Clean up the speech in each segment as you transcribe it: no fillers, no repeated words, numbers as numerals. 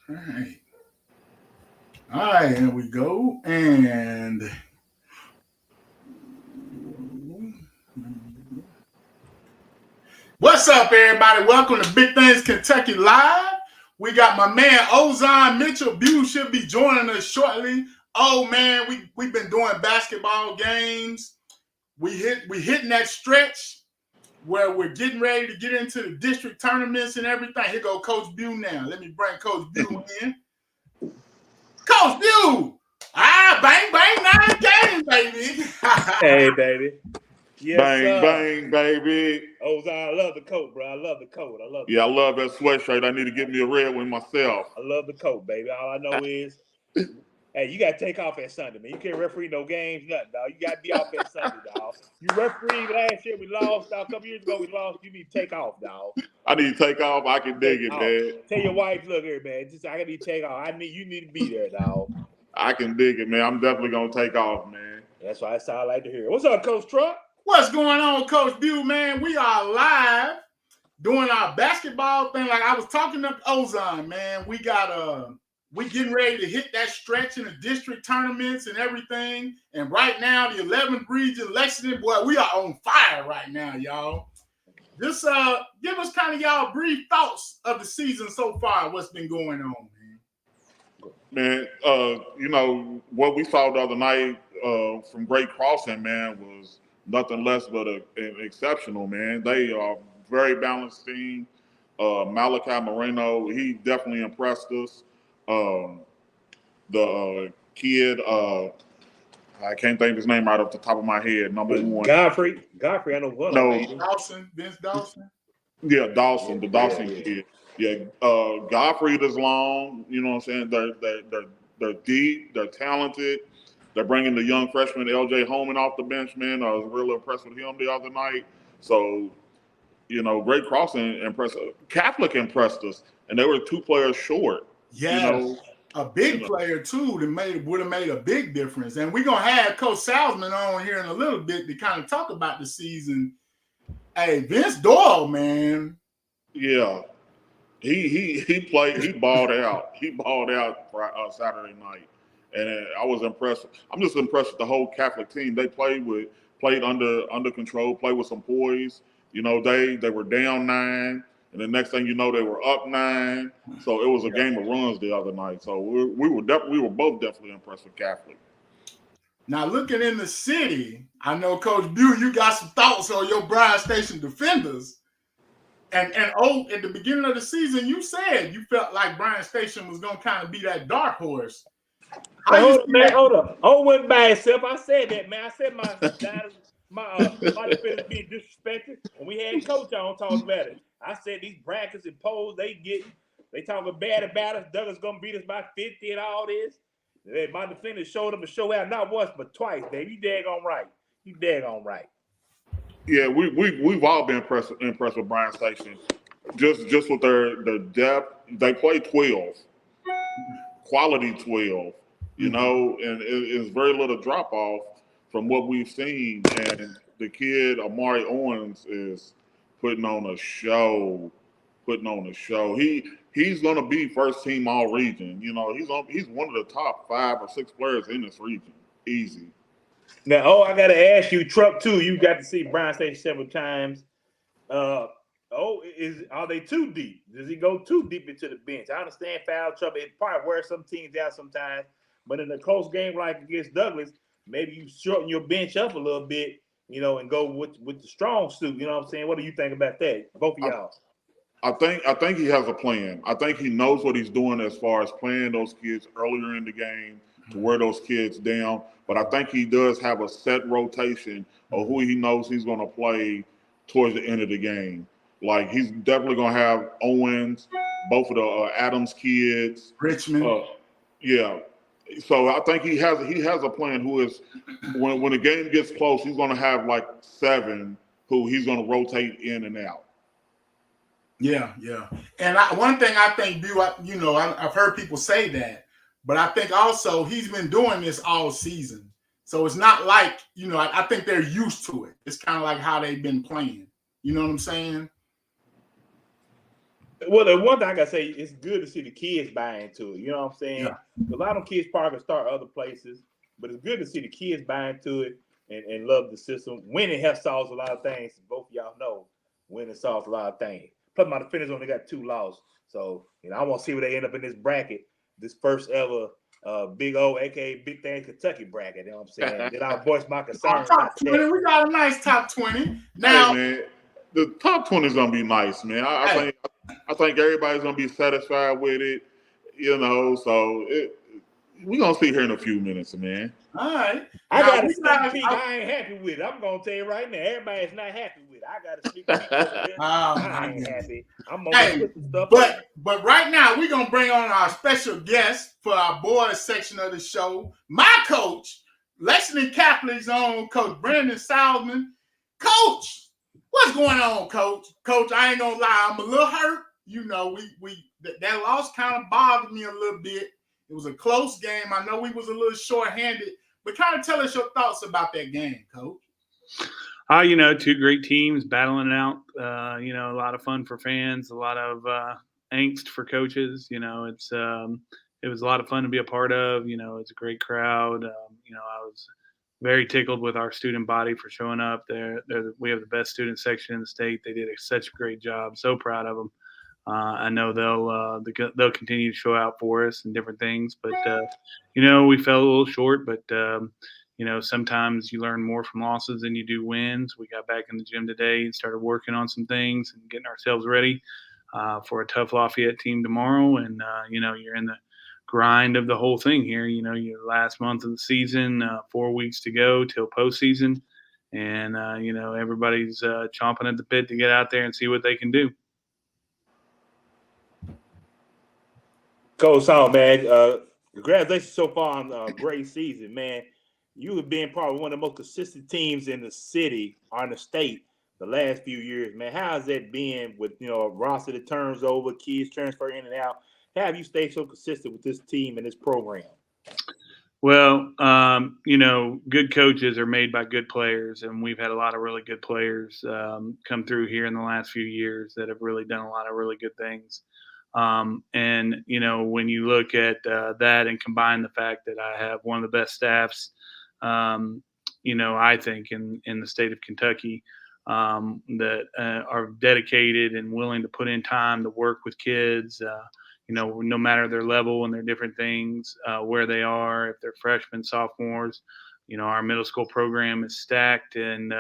All right. All right, here we go. And what's up, everybody? Welcome to Big Things Kentucky Live. We got my man Ozon Mitchell Bew should be joining us shortly. Oh man, we've been doing basketball games. We hitting that stretch where we're getting ready to get into the district tournaments and everything. Here go Coach Bew now. Let me bring Coach Bew in. Coach Bew! Bang, bang, 9 games, baby. Hey, baby. Yes, bang, sir. Bang, baby. Ozon, I love the coat, bro. I love the coat. I love that sweatshirt. I need to get me a red one myself. I love the coat, baby. All I know is, hey, you got to take off at Sunday, man. You can't referee no games, nothing, dog. You got to be off at Sunday, dog. You refereed last year, we lost, dog. A couple years ago, we lost. You need to take off, dog. I need to take off. I can dig it, man. Tell your wife, look here, man. I need to take off. You need to be there, dog. I can dig it, man. I'm definitely going to take off, man. That's why I like to hear. What's up, Coach Truck? What's going on, Coach Bew, man? We are live doing our basketball thing. Like I was talking to Ozon, man. We getting ready to hit that stretch in the district tournaments and everything. And right now, the 11th region, Lexington, boy, we are on fire right now, y'all. Just give us kind of y'all brief thoughts of the season so far. What's been going on, man? Man, what we saw the other night from Great Crossing, man, was nothing less but an exceptional, man. They are very balanced team. Malachi Moreno, he definitely impressed us. The kid, I can't think of his name right off the top of my head. Number one, Godfrey, I know what. No, Vince Dawson. Yeah, Dawson, the Dawson kid. Yeah, Godfrey is long. You know what I'm saying? They're deep. They're talented. They're bringing the young freshman LJ Holman off the bench, man. I was really impressed with him the other night. So, Great Crossing impressed. Catholic impressed us, and they were 2 players short. Yes, a big player too that would have made a big difference. And we're gonna have Coach Salsman on here in a little bit to kind of talk about the season. Hey, Vince Doyle, man. Yeah, he played. He balled out. He balled out Saturday night. And I was impressed. I'm just impressed with the whole Catholic team. They played under control, played with some poise. They were down 9, and the next thing you know, they were up 9. So it was a game of runs the other night. So we were both definitely impressed with Catholic. Now looking in the city, I know Coach Bew, you got some thoughts on your Bryan Station defenders. And at the beginning of the season, you said you felt like Bryan Station was gonna kind of be that dark horse. Hold up. Went by himself. I said that, man. I said my defenders being disrespected. When we had Coach on talking about it, I said these brackets and polls they talking bad about us. Douglas gonna beat us by 50 and all this. My defenders showed them to show out not once but twice, baby. You daggone right. Yeah, we've all been impressed with Bryan Station. Just with their depth. They play 12. Quality 12. And it's very little drop off from what we've seen. And the kid, Amari Owens, is putting on a show. He's going to be first team all region. He's one of the top 5 or 6 players in this region. Easy. Now, I got to ask you, Truck, too. You got to see Bryan Station several times. Are they too deep? Does he go too deep into the bench? I understand foul trouble. It probably wears some teams out sometimes. But in a close game like against Douglas, maybe you shorten your bench up a little bit, and go with the strong suit. You know what I'm saying? What do you think about that? Both of y'all. I think he has a plan. I think he knows what he's doing as far as playing those kids earlier in the game to wear those kids down. But I think he does have a set rotation of who he knows he's going to play towards the end of the game. Like, he's definitely going to have Owens, both of the Adams kids. Richmond. Yeah. So I think he has a plan who is, when the game gets close, he's going to have like 7 who he's going to rotate in and out. Yeah. And one thing I think, Bew, I've heard people say that, but I think also he's been doing this all season. So it's not like, I think they're used to it. It's kind of like how they've been playing. You know what I'm saying? Well, the one thing I gotta say, it's good to see the kids buy into it. You know what I'm saying? Yeah. A lot of kids probably can start other places, but it's good to see the kids buy into it and love the system. Winning helps solve a lot of things. Both of y'all know winning solves a lot of things. Plus, my defenders only got 2 losses, so I want to see where they end up in this bracket. This first ever Big O, aka Big Thing Kentucky bracket. You know what I'm saying? Then I'll voice my concerns Top after 20. that. We got a nice top 20. Hey Now, man, the top 20 is gonna be nice, man. hey, I think everybody's gonna be satisfied with it, So we're gonna see here in a few minutes, man. all right. I Now got a we sneak got. peek. I ain't happy with it. I'm gonna tell you right now. Everybody's not happy with it. I got a sneak peek over here. Oh I my ain't goodness. happy. I'm gonna Hey, put some stuff but on. but right now we're gonna bring on our special guest for our boys section of the show. My coach, Lexington Catholic's own Coach Brandon Salsman. Coach, what's going on, Coach? Coach, I ain't gonna lie, I'm a little hurt. That loss kind of bothered me a little bit. It was a close game. I know we was a little short-handed, but kind of tell us your thoughts about that game, Coach. Two great teams battling it out. A lot of fun for fans, a lot of angst for coaches. It was a lot of fun to be a part of. It's a great crowd. I was very tickled with our student body for showing up. We have the best student section in the state. They did such a great job. So proud of them. I know they'll continue to show out for us and different things, but we fell a little short. But sometimes you learn more from losses than you do wins. We got back in the gym today and started working on some things and getting ourselves ready for a tough Lafayette team tomorrow. And you're in the grind of the whole thing here. Your last month of the season, 4 weeks to go till postseason, and everybody's chomping at the bit to get out there and see what they can do. Coach Song, man. Congratulations so far on a great season, man. You have been probably one of the most consistent teams in the city or in the state the last few years, man. How has that been with roster that turns over, kids transfer in and out? How have you stayed so consistent with this team and this program? Well, good coaches are made by good players, and we've had a lot of really good players come through here in the last few years that have really done a lot of really good things. When you look at that and combine the fact that I have one of the best staffs, I think in the state of Kentucky, that are dedicated and willing to put in time to work with kids, no matter their level and their different things, where they are, if they're freshmen, sophomores. Our middle school program is stacked and,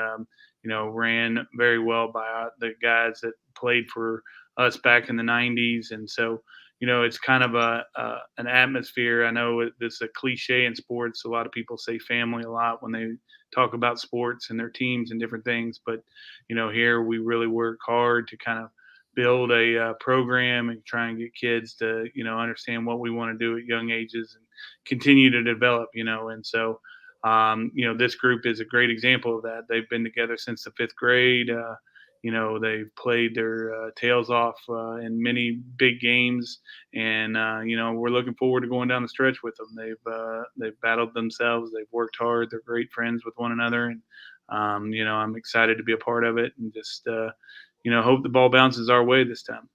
ran very well by the guys that played for us back in the 90s. And so, it's kind of an atmosphere. I know it's a cliche in sports. A lot of people say family a lot when they talk about sports and their teams and different things. But, here we really work hard to kind of build a program and try and get kids to, understand what we want to do at young ages and continue to develop, And so, this group is a great example of that. They've been together since the 5th grade. They've played their tails off in many big games, and we're looking forward to going down the stretch with them. They've battled themselves. They've worked hard. They're great friends with one another, and I'm excited to be a part of it, and just hope the ball bounces our way this time.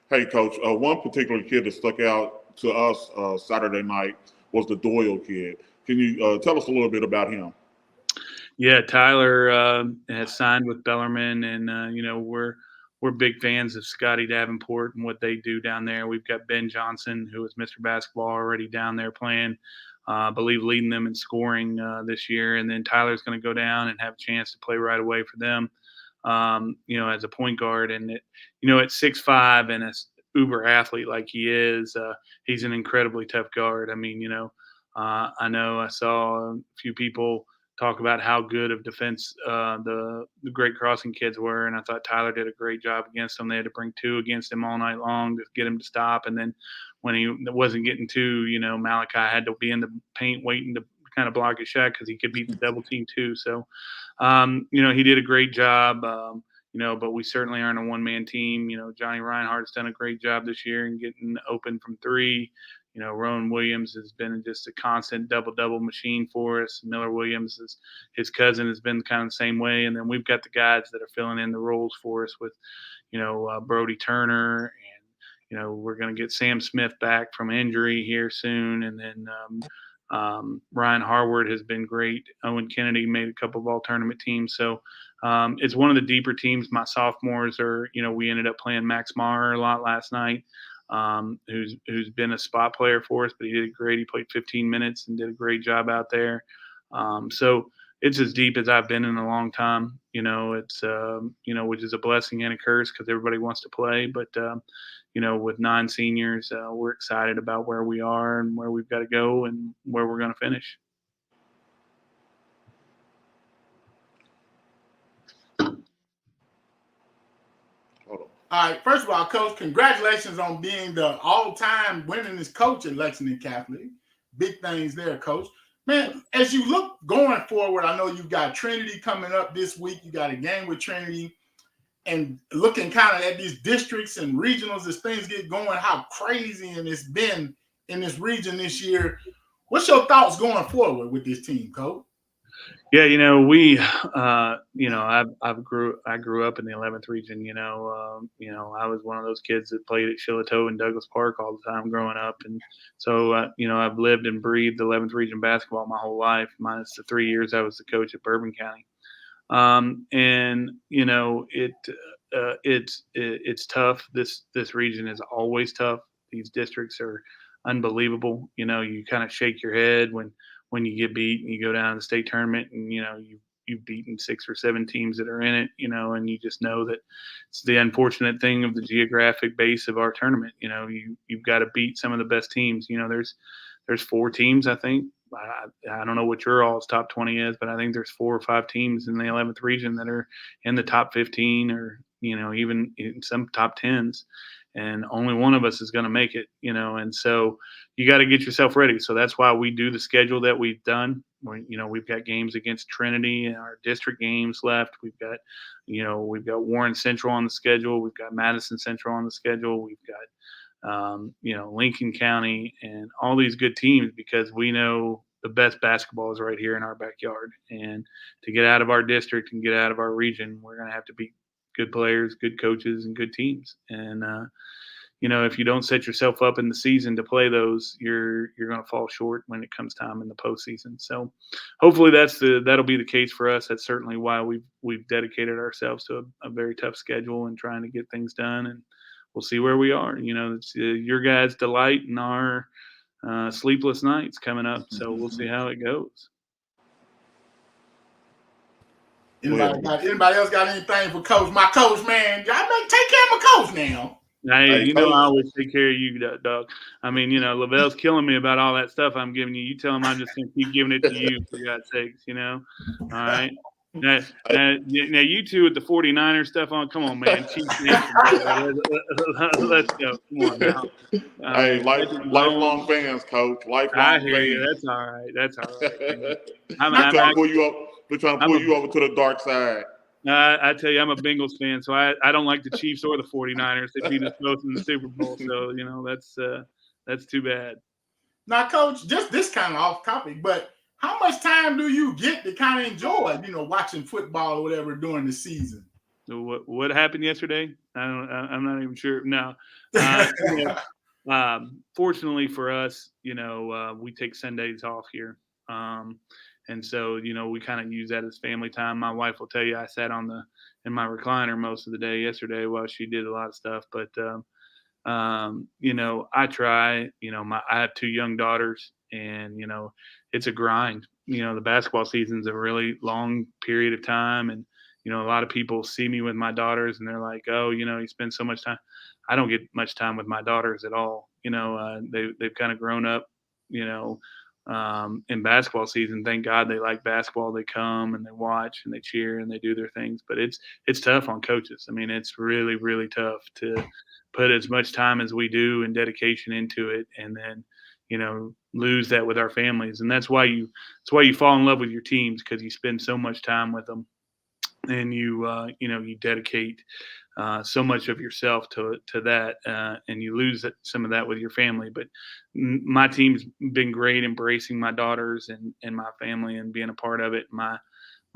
Hey, Coach, one particular kid that stuck out to us Saturday night was the Doyle kid. Can you tell us a little bit about him? Yeah, Tyler has signed with Bellarmine, and we're big fans of Scotty Davenport and what they do down there. We've got Ben Johnson, who is Mr. Basketball, already down there playing. I believe leading them in scoring this year, and then Tyler's going to go down and have a chance to play right away for them. As a point guard, and at 6'5" and an uber athlete like he is, he's an incredibly tough guard. I mean, I know I saw a few people talk about how good of defense the Great Crossing kids were, and I thought Tyler did a great job against them. They had to bring 2 against him all night long to get him to stop, and then when he wasn't getting 2, Malachi had to be in the paint waiting to kind of block his shot because he could beat the double team too. So, he did a great job, but we certainly aren't a one-man team. Johnny Reinhardt's done a great job this year in getting open from 3. Rowan Williams has been just a constant double-double machine for us. Miller Williams, his cousin, has been kind of the same way. And then we've got the guys that are filling in the roles for us with, Brody Turner, and we're going to get Sam Smith back from injury here soon, and then Ryan Harward has been great. Owen Kennedy made a couple of all-tournament teams, so it's one of the deeper teams. My sophomores are, we ended up playing Max Maher a lot last night, who's been a spot player for us, but he did great. He played 15 minutes and did a great job out there. So it's as deep as I've been in a long time. It's which is a blessing and a curse because everybody wants to play, but with 9 seniors, we're excited about where we are and where we've got to go and where we're going to finish. All right, first of all, Coach, congratulations on being the all-time winningest coach at Lexington Catholic. Big things there, Coach. Man, as you look going forward, I know you've got Trinity coming up this week. You got a game with Trinity. And looking kind of at these districts and regionals as things get going, how crazy and it's been in this region this year. What's your thoughts going forward with this team, Coach? Yeah, I grew up in the 11th region. I was one of those kids that played at Shiloh and Douglas Park all the time growing up, and so I've lived and breathed 11th region basketball my whole life, minus the 3 years I was the coach at Bourbon County. It's tough. This region is always tough. These districts are unbelievable. You kind of shake your head when you get beat and you go down to the state tournament and you've beaten 6 or 7 teams that are in it, and you just know that it's the unfortunate thing of the geographic base of our tournament. You've got to beat some of the best teams. There's 4 teams, I think. I don't know what your all's top 20 is, but I think there's 4 or 5 teams in the 11th region that are in the top 15 or, even in some top 10s. And only one of us is going to make it, and so you got to get yourself ready. So that's why we do the schedule that we've done. We've got games against Trinity and our district games left. We've got Warren Central on the schedule. We've got Madison Central on the schedule. We've got Lincoln County and all these good teams because we know the best basketball is right here in our backyard. And to get out of our district and get out of our region, we're going to have to beat good players, good coaches, and good teams. And, if you don't set yourself up in the season to play those, you're going to fall short when it comes time in the postseason. So hopefully that'll be the case for us. That's certainly why we've dedicated ourselves to a very tough schedule and trying to get things done. And we'll see where we are. It's your guys' delight and our sleepless nights coming up. So we'll see how it goes. Anybody else got anything for Coach? My coach, man. Y'all take care of my coach now. Hey, I always take care of you, Doug. I mean, Lavelle's killing me about all that stuff I'm giving you. You tell him I'm just going to keep giving it to you, for God's sakes, All right. Now, you two with the 49er stuff on, come on, man. Let's go. Come on now. Hey, lifelong fans, Coach. Lifelong I hear fans. you. That's all right. We're trying to pull you up. We're trying to pull you over to the dark side. I tell you, I'm a Bengals fan, so I don't like the Chiefs or the 49ers. They beat us both in the Super Bowl, so that's too bad. Now, Coach, just this kind of off topic, but how much time do you get to kind of enjoy, watching football or whatever during the season? What happened yesterday? I'm not even sure. No. Fortunately for us, we take Sundays off here. And so, we kind of use that as family time. My wife will tell you I sat in my recliner most of the day yesterday while she did a lot of stuff. But, I try, I have 2 young daughters and, it's a grind. The basketball season's a really long period of time. And, a lot of people see me with my daughters and they're like, oh, you spend so much time. I don't get much time with my daughters at all. They've kind of grown up, in basketball season. Thank God they like basketball. They come and they watch and they cheer and they do their things, but it's tough on coaches. I mean, it's really, really tough to put as much time as we do and dedication into it. And then, lose that with our families. And that's why you fall in love with your teams, because you spend so much time with them and you dedicate so much of yourself to that, and you lose some of that with your family. But my team's been great, embracing my daughters and my family and being a part of it. My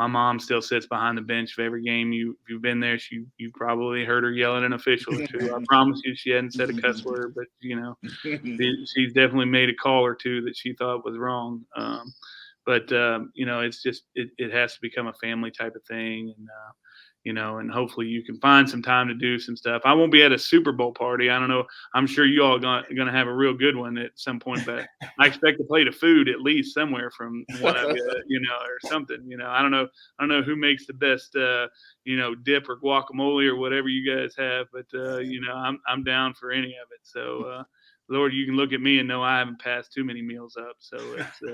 my mom still sits behind the bench of every game. If you've been there, you probably heard her yell at an official or two. I promise you, she hadn't said a cuss word, but she's definitely made a call or two that she thought was wrong. But it's just it has to become a family type of thing, and hopefully you can find some time to do some stuff. I won't be at a Super Bowl party. I don't know. I'm sure you all going to have a real good one at some point, but I expect a plate of food at least somewhere from one of you, or something. I don't know who makes the best, dip or guacamole or whatever you guys have, but I'm down for any of it. So, Lord, you can look at me and know I haven't passed too many meals up. So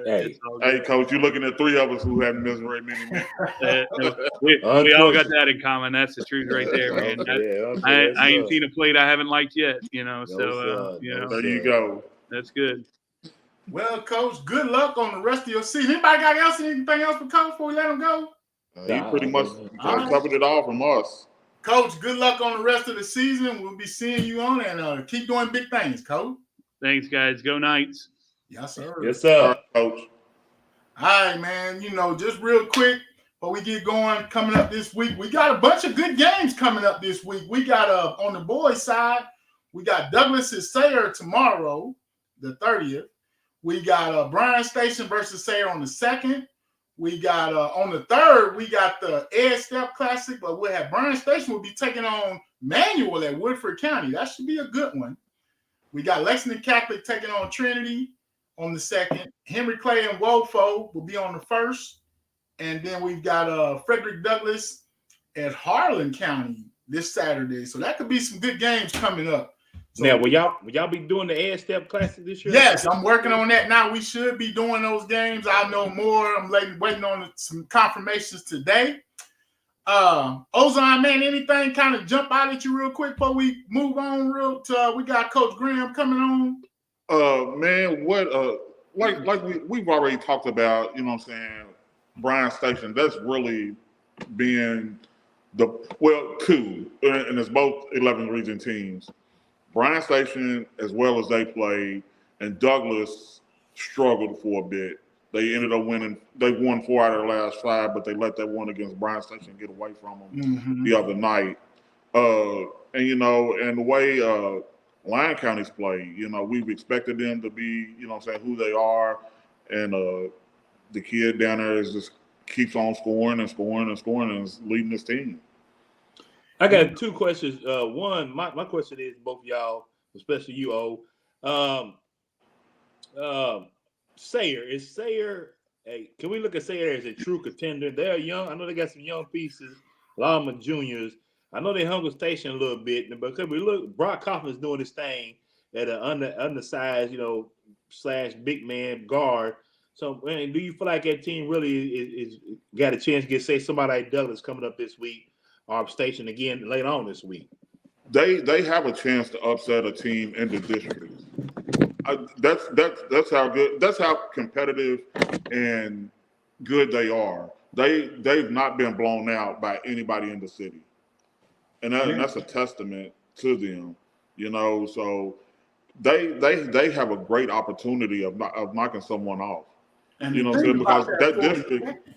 it's all good. Hey, Coach, you're looking at 3 of us who haven't missed very many meals. We all got that in common. That's the truth right there, man. I ain't seen a plate I haven't liked yet, so there you go. That's good. Well, Coach, good luck on the rest of your season. Anybody got anything else for Coach before we let him go? He pretty much covered it all from us. Coach, good luck on the rest of the season. We'll be seeing you on, and keep doing big things, Coach. Thanks, guys. Go Knights. Yes, sir. Yes, sir. All right, Coach. All right, man. Just real quick before we get going, coming up this week, we got a bunch of good games coming up this week. We got on the boys' side, we got Douglas and Sayre tomorrow, the 30th. We got Bryan Station versus Sayre on the 2nd. We got on the 3rd, we got the Ed Step Classic, but we'll have Bryan Station will be taking on Manual at Woodford County. That should be a good one. We got Lexington Catholic taking on Trinity on the 2nd. Henry Clay and Woefo will be on the 1st. And then we've got Frederick Douglass at Harlan County this Saturday. So that could be some good games coming up. So, now, will y'all be doing the Ed Step Classic this year? Yes, I'm working on that now. We should be doing those games. I'll know more. I'm waiting on some confirmations today. Ozon, man, anything kind of jump out at you real quick before we move on we got Coach Graham coming on? Man, what like we've already talked about, Bryan Station, that's really been two, and it's both 11 region teams. Bryan Station, as well as they played, and Douglas struggled for a bit. They ended up winning. They won 4 out of their last 5, but they let that one against Bryan Station get away from them the other night. And the way Lyon County's play, we've expected them to be, who they are, and the kid down there just keeps on scoring and scoring and scoring and is leading this team. I got 2 questions. One, my question is both of y'all, especially you, Sayre. Is Sayre can we look at Sayre as a true contender? They're young. I know they got some young pieces, a lot of them are juniors. I know they hung with Station a little bit, but because we look, Brock Kaufman's doing his thing at an undersized, / big man guard. So, man, do you feel like that team really is got a chance to get, say, somebody like Douglas coming up this week, or Station again later on this week? They have a chance to upset a team in the district. That's how good. That's how competitive and good they are. They've not been blown out by anybody in the city, and that's a testament to them. So they have a great opportunity of knocking someone off. And because that district.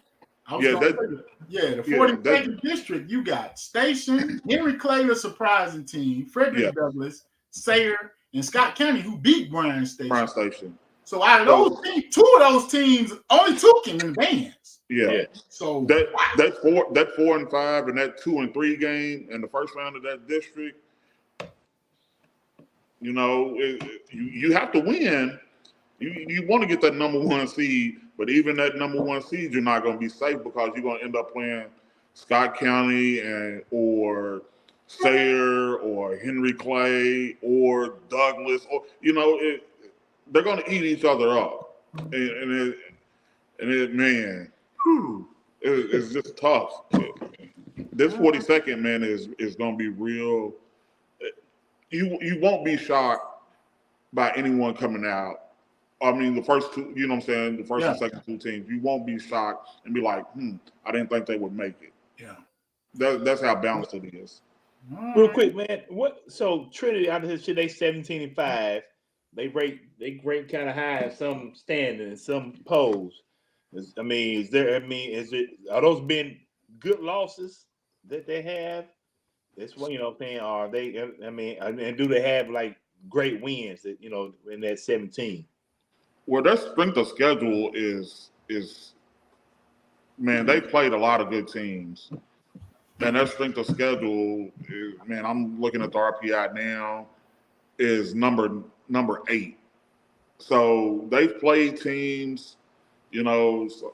The 42nd district, you got Station, Henry Clay, the surprising team, Frederick Douglass, Sayre, and Scott County, who beat Bryan Station. So out of those teams, 2 of those teams, only 2 can advance. Yeah. So that 4 and 5 and that 2 and 3 game in the first round of that district, you have to win. You want to get that number 1 seed, but even that number 1 seed, you're not going to be safe because you're going to end up playing Scott County or Sayre or Henry Clay or Douglas, or they're going to eat each other up, and man, it's just tough. This 42nd, man, is going to be real. You won't be shocked by anyone coming out. I mean, the first 2, the first and second 2 teams, you won't be shocked and be like, I didn't think they would make it. Yeah. That's how balanced it is. Real quick, man. So Trinity out of his shit, they 17-5. They rate kind of high in some standings, some polls. Is it are those been good losses that they have? That's what I'm saying. Are they? And do they have like great wins that in that 17? Well, their strength of schedule is man. They played a lot of good teams, and their strength of schedule is man. I'm looking at the RPI now is number 8. So they've played teams, so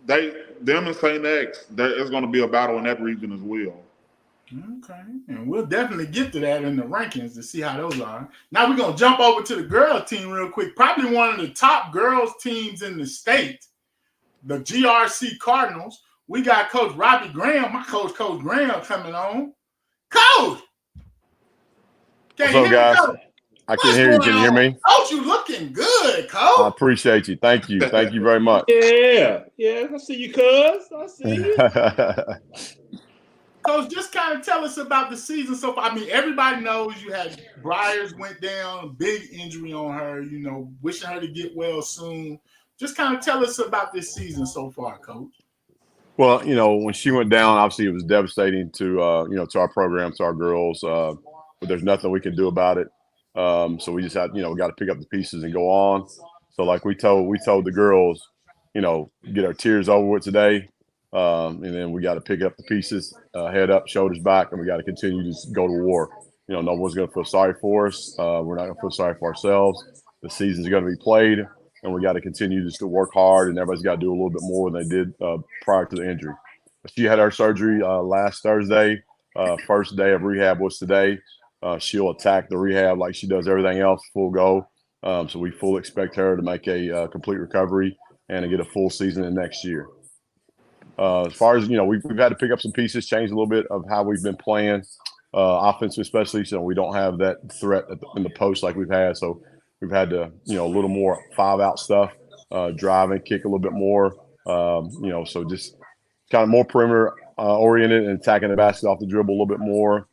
them and St. X. There's going to be a battle in that region as well. Okay, and we'll definitely get to that in the rankings to see how those are. Now we're gonna jump over to the girls team real quick. Probably one of the top girls teams in the state, the GRC Cardinals. We got Coach Robbie Graham, my coach, Coach Graham, coming on. Coach, what's up, guys? I can hear you. Can you hear me? Coach, you looking good, Coach. I appreciate you. Thank you. Thank you very much. Yeah. I see you, cuz. I see you. Coach, just kind of tell us about the season so far. I mean, everybody knows you had Briars went down, big injury on her, wishing her to get well soon. Just kind of tell us about this season so far, Coach. Well, when she went down, obviously it was devastating to to our program, to our girls. But there's nothing we can do about it. So we just had, we got to pick up the pieces and go on. So like we told the girls, get our tears over with today. And then we got to pick up the pieces, head up, shoulders back, and we got to continue to go to war. No one's going to feel sorry for us. We're not going to feel sorry for ourselves. The season's going to be played, and we got to continue just to work hard, and everybody's got to do a little bit more than they did prior to the injury. She had her surgery last Thursday. First day of rehab was today. She'll attack the rehab like she does everything else, full go. So we fully expect her to make a complete recovery and to get a full season in next year. As far as we've had to pick up some pieces, change a little bit of how we've been playing, offensive especially. So we don't have that threat in the post like we've had. So we've had to a little more 5-out stuff, drive and kick a little bit more. So just kind of more perimeter oriented and attacking the basket off the dribble a little bit more.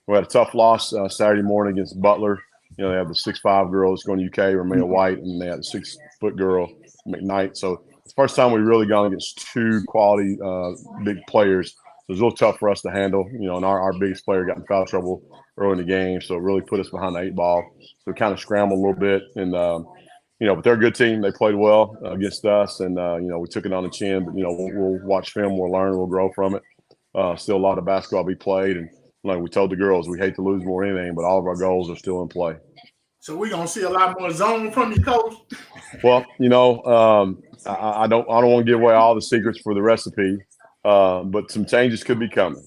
We had a tough loss Saturday morning against Butler. They have the 6'5" girl that's going to UK, Romeo White, and they had the 6-foot girl, McKnight. So it's the first time we've really gone against 2 quality big players. So it's a little tough for us to handle. And our biggest player got in foul trouble early in the game, so it really put us behind the 8 ball. So we kind of scrambled a little bit. And, but they're a good team. They played well against us, and, we took it on the chin. But, we'll watch film, we'll learn, we'll grow from it. Still a lot of basketball to be played. And like we told the girls, we hate to lose more than anything, but all of our goals are still in play. So we're gonna see a lot more zone from you, Coach. Well, I don't want to give away all the secrets for the recipe, but some changes could be coming.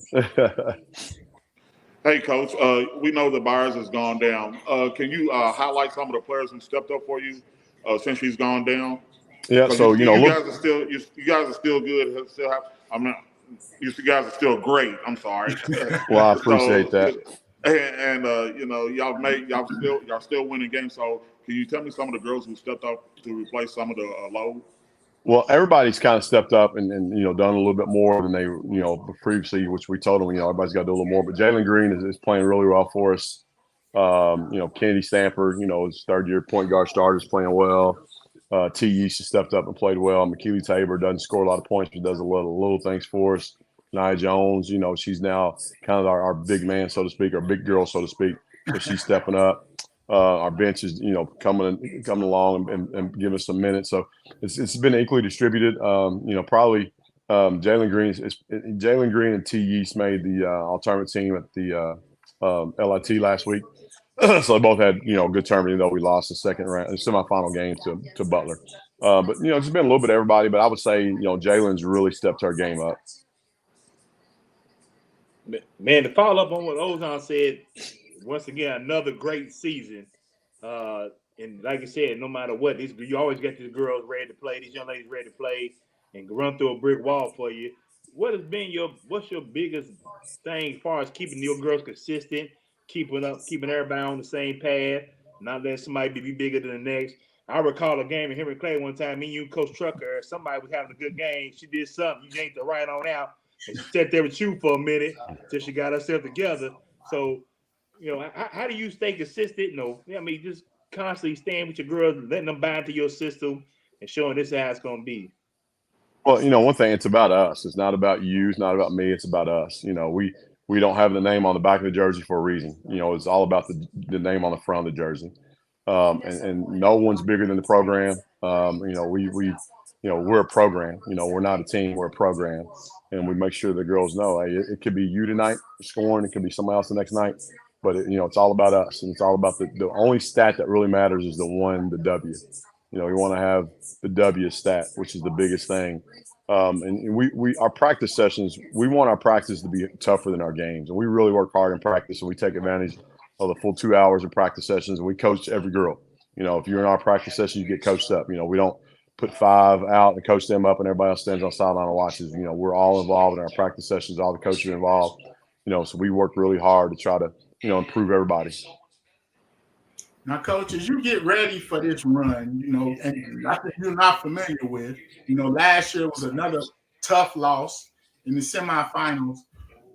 Hey, Coach, we know the Byers has gone down. Can you highlight some of the players who stepped up for you since she's gone down? Yeah, so you guys are still good. You guys are still great. I'm sorry. Well, I appreciate that. And y'all still winning games. So can you tell me some of the girls who stepped up to replace some of the load? Well, everybody's kind of stepped up and done a little bit more than they previously, which we told them everybody's got to do a little more. But Jalen Green is playing really well for us. Kennedy Stanford, his 3rd-year point guard starter is playing well. T. Yeast has stepped up and played well. McKeely Tabor doesn't score a lot of points, but does a little things for us. Nia Jones, she's now kind of our big man, so to speak, our big girl, so to speak. So she's stepping up. Our bench is, coming along and giving us some minutes. So it's been equally distributed. Probably Jalen Green and T. Yeast made the all-tournament team at the LIT last week. So they both had, good tournament, even though we lost the second round, the semifinal game to Butler. But, it's been a little bit of everybody, but I would say, Jalen's really stepped her game up. Man, to follow up on what Ozon said, once again, another great season. And like I said, no matter what, you always get these girls ready to play, these young ladies ready to play and run through a brick wall for you. What's your biggest thing as far as keeping your girls consistent, keeping everybody on the same path, not letting somebody be bigger than the next? I recall a game in Henry Clay one time, me and you, Coach Trucker, somebody was having a good game. She did something, you yanked her right on out, and she sat there with you for a minute until she got herself together. So, how do you stay consistent? Just constantly staying with your girls, letting them buy into your system, and showing this how it's going to be? Well, one thing, it's about us. It's not about you. It's not about me. It's about us. We don't have the name on the back of the jersey for a reason. It's all about the name on the front of the jersey. And no one's bigger than the program. We're a program. We're not a team. We're a program, and we make sure the girls know, hey, it could be you tonight scoring. It could be somebody else the next night, but it's all about us, and it's all about the only stat that really matters is the W. We want to have the W stat, which is the biggest thing. And our practice sessions, we want our practice to be tougher than our games, and we really work hard in practice, and we take advantage of the full 2 hours of practice sessions, and we coach every girl. If you're in our practice session, you get coached up. We don't put 5 out and coach them up, and everybody else stands on the sideline and watches. We're all involved in our practice sessions. All the coaches are involved. So we work really hard to try to improve everybody. Now, Coach, as you get ready for this run, and I think you're not familiar with, last year was another tough loss in the semifinals.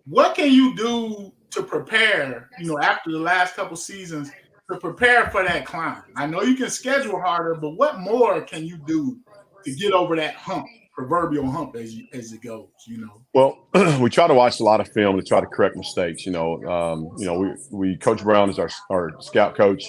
What can you do to prepare, after the last couple seasons, to prepare for that climb? I know you can schedule harder, but what more can you do to get over that proverbial hump as it goes? Well, we try to watch a lot of film to try to correct mistakes. We Coach Brown is our scout coach.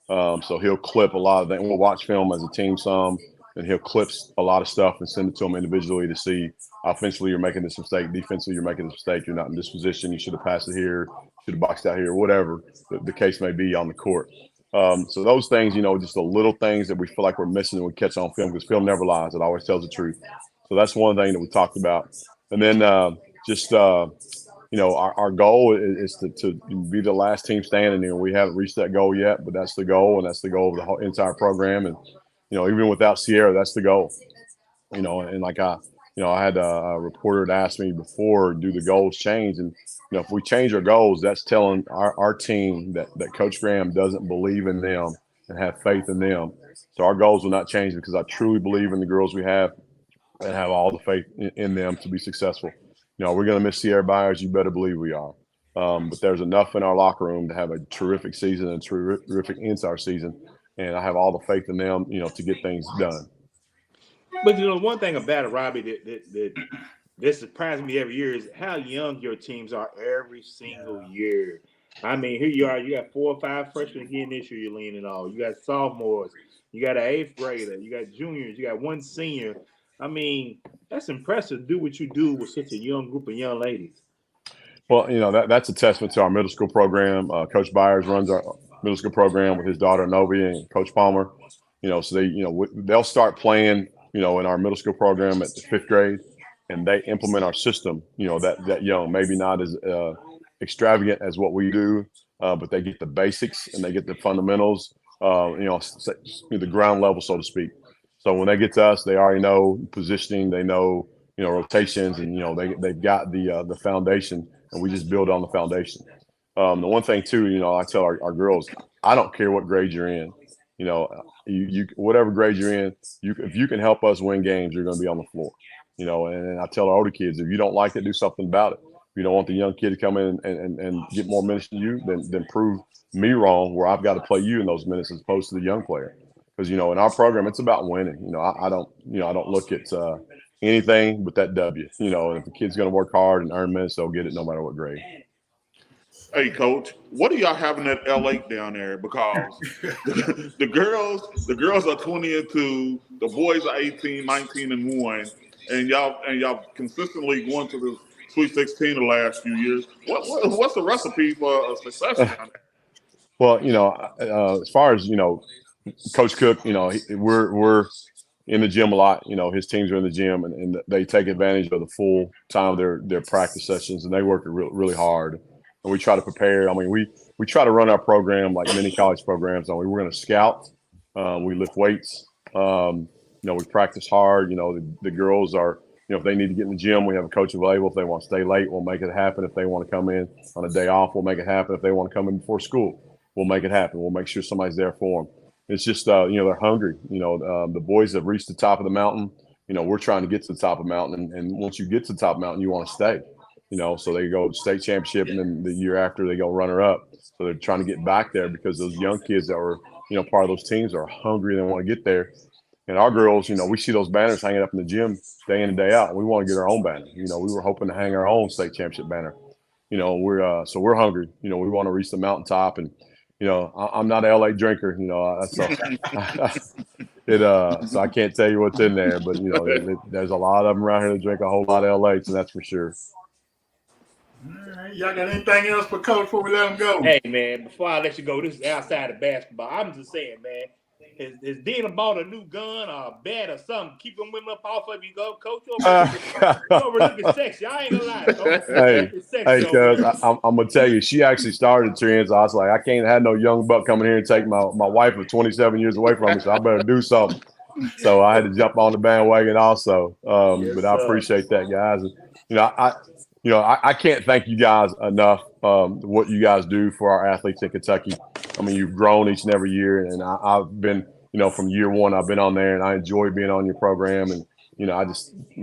So he'll clip a lot of that. We'll watch film as a team some, and he'll clip a lot of stuff and send it to them individually to see offensively you're making this mistake, defensively you're making this mistake, you're not in this position, you should have passed it here, should have boxed out here, whatever the case may be on the court. So those things, just the little things that we feel like we're missing and we catch on film, because film never lies. It always tells the truth. So that's one thing that we talked about. And then our goal is to be the last team standing, and we haven't reached that goal yet, but that's the goal, and that's the goal of the whole entire program. And, even without Sierra, that's the goal, and like I had a reporter that asked me before, do the goals change? And, if we change our goals, that's telling our team that Coach Graham doesn't believe in them and have faith in them. So our goals will not change, because I truly believe in the girls we have and have all the faith in them to be successful. We're going to miss Sierra Byers. You better believe we are. But there's enough in our locker room to have a terrific season and terrific entire season. And I have all the faith in them, to get things done. But one thing about it, Robbie, that surprises me every year is how young your teams are every single year. I mean, here you are. You got 4 or 5 freshmen again this year you're leaning on. You got sophomores. You got an 8th grader. You got juniors. You got 1 senior. I mean, that's impressive to do what you do with such a young group of young ladies. Well, that's a testament to our middle school program. Coach Byers runs our middle school program with his daughter Novi and Coach Palmer. So they'll start playing, in our middle school program at the 5th grade, and they implement our system, that young, maybe not as extravagant as what we do, but they get the basics and they get the fundamentals, the ground level, so to speak. So when they get to us, they already know positioning, they know, rotations, and, they've got the foundation, and we just build on the foundation. The one thing too, I tell our girls, I don't care what grade you're in, you whatever grade you're in, if you can help us win games, you're going to be on the floor, and I tell our older kids, if you don't like it, do something about it. If you don't want the young kid to come in and get more minutes than you, then prove me wrong, where I've got to play you in those minutes as opposed to the young player. Because, in our program, it's about winning. I don't look at anything but that W. And if the kid's going to work hard and earn minutes, they'll get it no matter what grade. Hey, Coach, what are y'all having at L8 down there? Because the girls are 20-2, the boys are 18, 19-1, and y'all consistently going to the Sweet 16 the last few years. What's the recipe for success down there? Well, as far as Coach Cook, we're in the gym a lot. His teams are in the gym, and they take advantage of the full time of their practice sessions, and they work really hard. And we try to prepare. I mean, we try to run our program like many college programs. We're going to scout. We lift weights. We practice hard. The girls are, if they need to get in the gym, we have a coach available. If they want to stay late, we'll make it happen. If they want to come in on a day off, we'll make it happen. If they want to come in before school, we'll make it happen. We'll make sure somebody's there for them. It's just, they're hungry. The boys have reached the top of the mountain. We're trying to get to the top of the mountain. And once you get to the top of the mountain, you want to stay. So they go to state championship, and then the year after they go runner up. So they're trying to get back there because those young kids that were, part of those teams are hungry and they want to get there. And our girls, we see those banners hanging up in the gym day in and day out. We want to get our own banner. We were hoping to hang our own state championship banner. We're hungry. We want to reach the mountaintop. And I'm not an LA drinker. So so I can't tell you what's in there. But there's a lot of them around here that drink a whole lot of LA, so that's for sure. All right, y'all got anything else for Coach before we let him go? Hey, man, before I let you go, this is outside of basketball. I'm just saying, man, has Dina bought a new gun or a bat or something? Keep them women up off of you, go, Coach. You overlooking sexy. I ain't gonna lie, Coach. Hey, cuz I'm gonna tell you, she actually started trends. I was like, I can't have no young buck coming here and take my wife of 27 years away from me, so I better do something. So I had to jump on the bandwagon also. But I appreciate that, guys. And, I can't thank you guys enough. What you guys do for our athletes in Kentucky. I mean, you've grown each and every year, and I've been, from year one, I've been on there, and I enjoy being on your program. And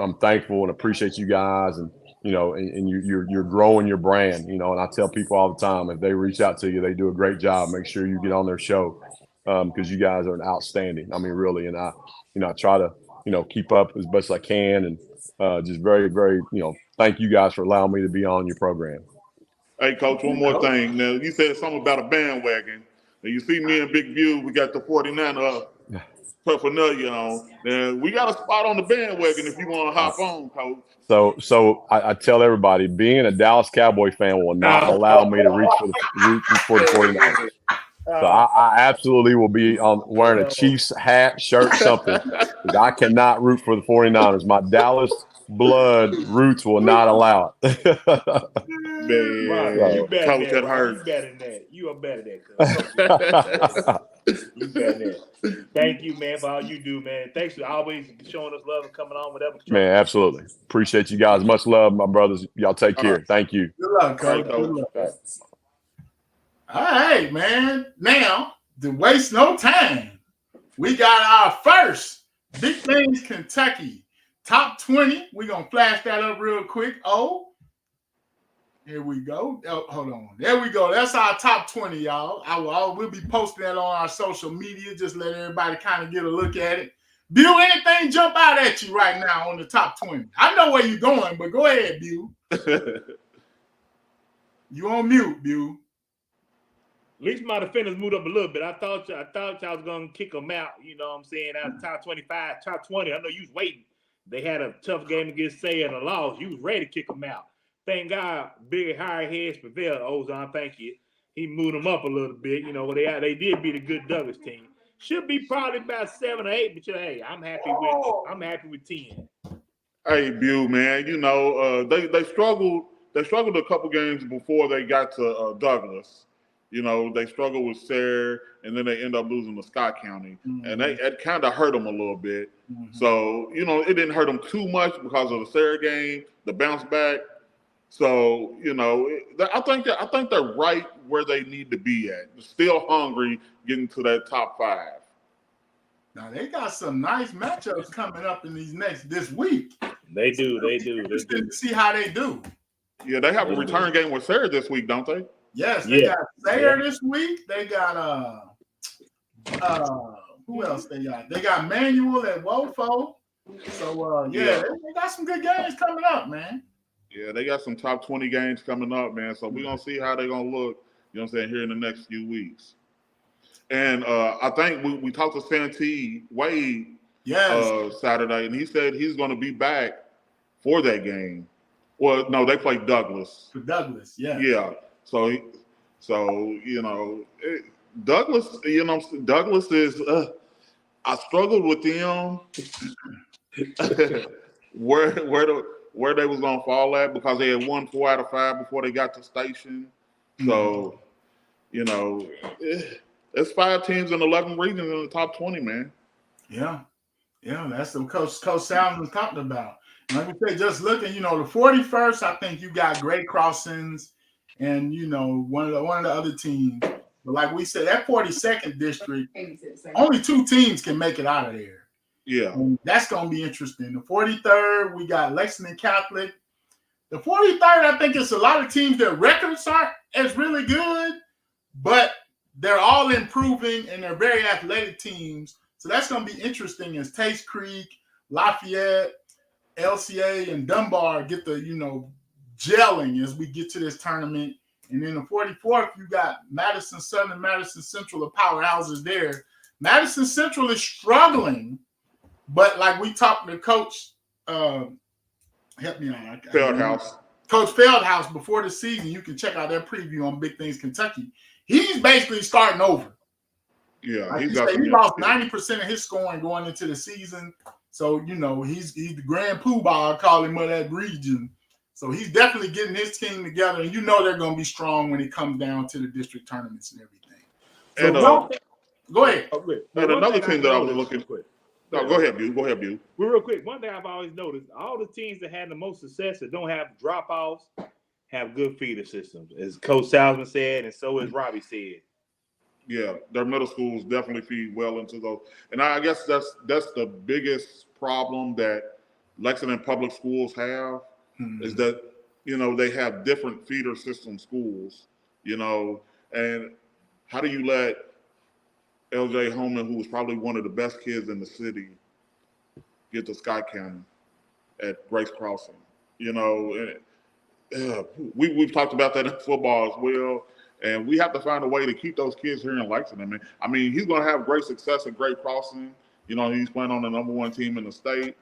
I'm thankful and appreciate you guys, and you're growing your brand. And I tell people all the time, if they reach out to you, they do a great job. Make sure you get on their show, because you guys are outstanding. I mean, really, and I try to keep up as best as I can, and just very, very thank you guys for allowing me to be on your program. Hey, Coach, one more thing. Now, you said something about a bandwagon. Now, you see me and Big View, we got the 49 paraphernalia on. Now, we got a spot on the bandwagon if you want to hop on, Coach. So I tell everybody, being a Dallas Cowboy fan will not allow me to reach for the 49ers. So I absolutely will be wearing a Chiefs hat, shirt, something. Because I cannot root for the 49ers. My Dallas blood roots will not allow it. Man, you better Coach, than that hurt. You better than that. You are better than that. You better than that. Thank you, man, for all you do, man. Thanks for always showing us love and coming on, whatever. Man, absolutely. Appreciate you guys. Much love, my brothers. Y'all take care. Thank you. Good luck, Coach. Good luck. All right, man. Now, to waste no time, we got our first Big Things Kentucky top 20. We're going to flash that up real quick. Here we go. Oh, hold on. There we go. That's our top 20, y'all. We'll be posting that on our social media. Just let everybody kind of get a look at it. Bill, anything jump out at you right now on the top 20? I know where you're going, but go ahead, Bill. You on mute, Bill. At least my defenders moved up a little bit. I thought y'all was gonna kick them out. You know what I'm saying? Out of top 25, top 20. I know you was waiting. They had a tough game against Say and a loss. You was ready to kick them out. Thank God, bigger, higher heads prevailed. Ozon, thank you. He moved them up a little bit. They did beat a good Douglas team. Should be probably about 7 or 8, but hey, I'm happy with 10. Hey, Bew, man, they struggled. They struggled a couple games before they got to Douglas. They struggled with Sayre, and then they end up losing to Scott County. Mm-hmm. And it kind of hurt them a little bit. Mm-hmm. So, it didn't hurt them too much because of the Sayre game, the bounce back. So, I think they're right where they need to be at. Still hungry, getting to that top 5. Now, they got some nice matchups coming up in this week. They do. Interesting to see how they do. Yeah, they have a return game with Sayre this week, don't they? Yes, they got Sayre this week. They got who else they got? They got Manuel at Wofo. So they got some good games coming up, man. Yeah, they got some top 20 games coming up, man. So we're gonna see how they're gonna look, here in the next few weeks. And I think we talked to Santee Wade Saturday, and he said he's gonna be back for that game. Well, no, they played Douglas. For Douglas, yeah. Yeah. So Douglas, Douglas is. I struggled with them where they was gonna fall at because they had won 4 out of 5 before they got to station. So, it's 5 teams in 11 regions in the top 20, man. Yeah, that's what Coach Salsman talked about. And like we say, just looking, the 41st, I think you got Great Crossings. And one of the other teams, but like we said, that 42nd district, only 2 teams can make it out of there. Yeah, and that's gonna be interesting. The 43rd, we got Lexington Catholic. The 43rd, I think it's a lot of teams. Their records aren't as really good, but they're all improving and they're very athletic teams. So that's going to be interesting as Taste Creek, Lafayette, LCA, and Dunbar get the, gelling as we get to this tournament. And then the 44th, you got Madison Southern, Madison Central, the powerhouses there. Madison Central is struggling, but like we talked to Coach, help me out. Feldhouse. Coach Feldhouse before the season. You can check out their preview on Big Things Kentucky. He's basically starting over. Yeah, like he lost 90% of his scoring going into the season. So, he's the grand poobah, I call him, of that region. So he's definitely getting his team together, and they're going to be strong when it comes down to the district tournaments and everything. So go ahead. And another team that I was looking for. No, go ahead, Bu. Well, real quick, one thing I've always noticed, all the teams that had the most success that don't have drop-offs have good feeder systems, as Coach Salsman said, and so as Robbie said. Yeah, their middle schools definitely feed well into those. And I guess that's the biggest problem that Lexington public schools have is that, they have different feeder system schools, and how do you let LJ Holman, who was probably one of the best kids in the city, get to Sky Canyon at Grace Crossing? We've talked about that in football as well. And we have to find a way to keep those kids here in Lexington, man. I mean, he's going to have great success at Great Crossing. He's playing on the number 1 team in the state.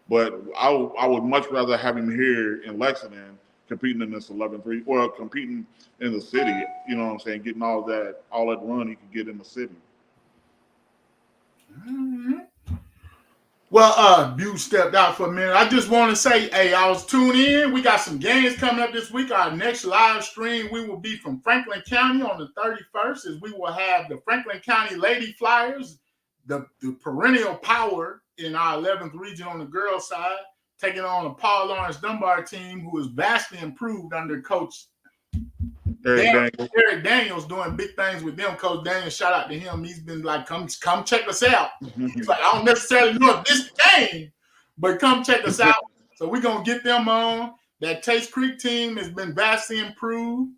But I would much rather have him here in Lexington competing in this 11-3, or competing in the city, getting all that run he can get in the city. Mm-hmm. Well, Bu stepped out for a minute. I just want to say, hey, I was tuned in. We got some games coming up this week. Our next live stream, we will be from Franklin County on the 31st, as we will have the Franklin County Lady Flyers, the perennial power in our 11th region on the girls' side, taking on a Paul Lawrence Dunbar team who is vastly improved under Coach Eric Daniels, doing big things with them. Coach Daniels, shout out to him. He's been like, come check us out. He's like, I don't necessarily know this game, but come check us out. So we're going to get them on. That Taste Creek team has been vastly improved.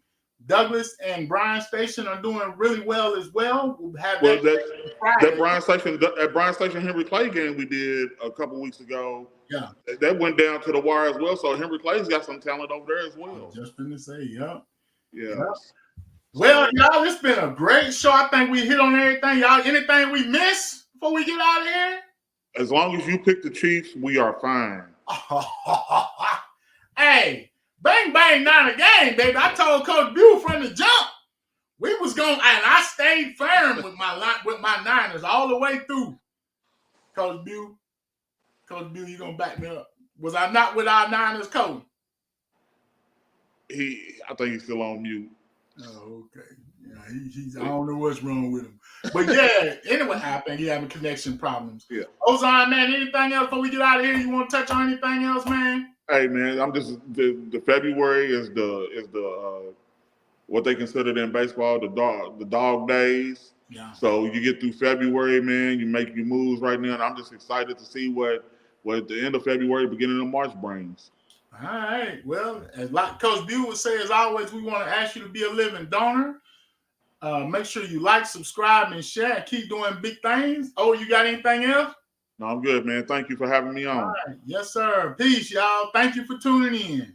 Douglas and Bryan Station are doing really well as well. We'll have that Bryan Station Henry Clay game we did a couple weeks ago. Yeah, that went down to the wire as well. So Henry Clay's got some talent over there as well. Just finna say, yeah. Yeah. Well, y'all, it's been a great show. I think we hit on everything. Y'all, anything we missed before we get out of here? As long as you pick the Chiefs, we are fine. Hey, bang, bang, not a game, baby. I told Coach Bu from the jump we was going, and I stayed firm with my Niners all the way through. Coach Bu, you gonna back me up? Was I not with our Niners coach? I think he's still on mute. Oh, okay. Yeah, he's I don't know what's wrong with him. But yeah, anyway, I think he having connection problems. Yeah. Ozon, man, anything else before we get out of here? You want to touch on anything else, man? Hey, man, I'm just the February is the what they considered in baseball the dog days. Yeah. So you get through February, man, you make your moves right now, and I'm just excited to see what the end of February, beginning of March brings. All right. Well, as like Coach Bu would say, as always, we want to ask you to be a living donor. Make sure you like, subscribe, and share, and keep doing big things. Oh, you got anything else? No, I'm good, man. Thank you for having me on. All right. Yes, sir. Peace, y'all. Thank you for tuning in.